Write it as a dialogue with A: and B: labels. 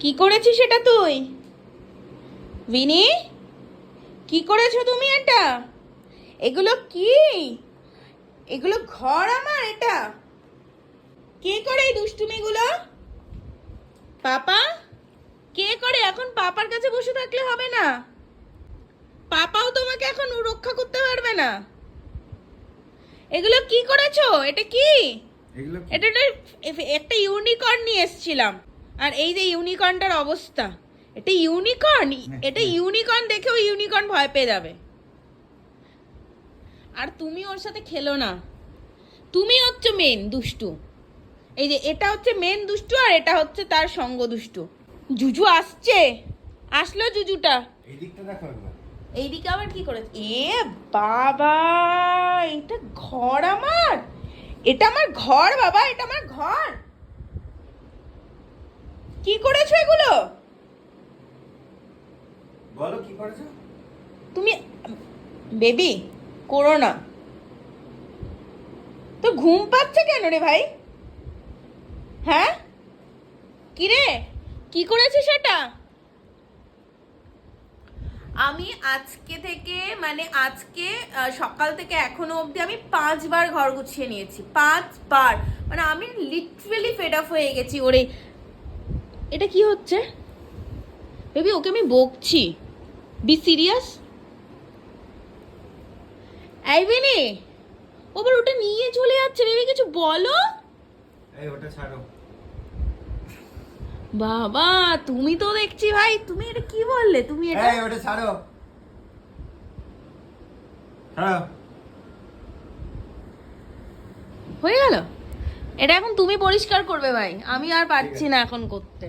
A: কি করেছিস এটা তুই? বিনি, কি করেছো তুমি এটা? এগুলো কি? এগুলো ঘর আমার? এটা কে করে এই দুষ্টুমিগুলো? পাপা? কে করে? এখন পাপার কাছে বসে থাকলে হবে না। পাপাও তোমাকে এখন রক্ষা করতে পারবে না। এগুলো কি করেছো? এটা কি?
B: এগুলো কি?
A: এটা একটা ইউনিকর্ন নিয়ে এসেছিলাম, আর এই যে ইউনিকর্নটার অবস্থা। এটা ইউনিকর্ন? এটা ইউনিকর্ন দেখেও ইউনিকর্ন ভয় পেয়ে যাবে। আর তুমি ওর সাথে খেলো না, তুমি হচ্ছে মেন দুষ্টু। এই যে এটা হচ্ছে মেন দুষ্টু, আর এটা হচ্ছে তার সঙ্গ দুষ্টু। জুজু আসছে, আসলো জুজুটা।
B: এই দিকটা দেখো একবার।
A: এইদিকে আবার কি করেছে? এ বাবা, এটা ঘর আমার, এটা আমার ঘর বাবা, এটা আমার ঘর। কি করেছো এগুলো?
B: বলো কি করেছো?
A: তুমি বেবি করো না তো। ঘুম পাচ্ছে কেন রে ভাই? হ্যাঁ, কি রে, কি করেছিস সেটা? আমি আজকে থেকে, মানে আজকে সকাল থেকে এখনো অবধি আমি 5 বার ঘর গুছিয়ে নিয়েছি, 5 বার। মানে আমি লিটারেলি ফেড অফ হয়ে গেছি ওরে। এটা কি হচ্ছে বেবি? ওকে আমি বকছি, বি সিরিয়াস। এই বিনি, ওবার ওটা নিয়ে চলে যাচ্ছে। বেবি কিছু বলো।
B: এই ওটা ছাড়ো।
A: বাবা, তুমি তো দেখছি ভাই, তুমি এটা কি বললে? তুমি এটা
B: এই ওটা ছাড়ো। ছাড়ো।
A: হয়ে গেল। এটা এখন তুমি পরিষ্কার করবে ভাই, আমি আর
B: ঠিক
A: পারছি
B: আছে।
A: না এখন করতে।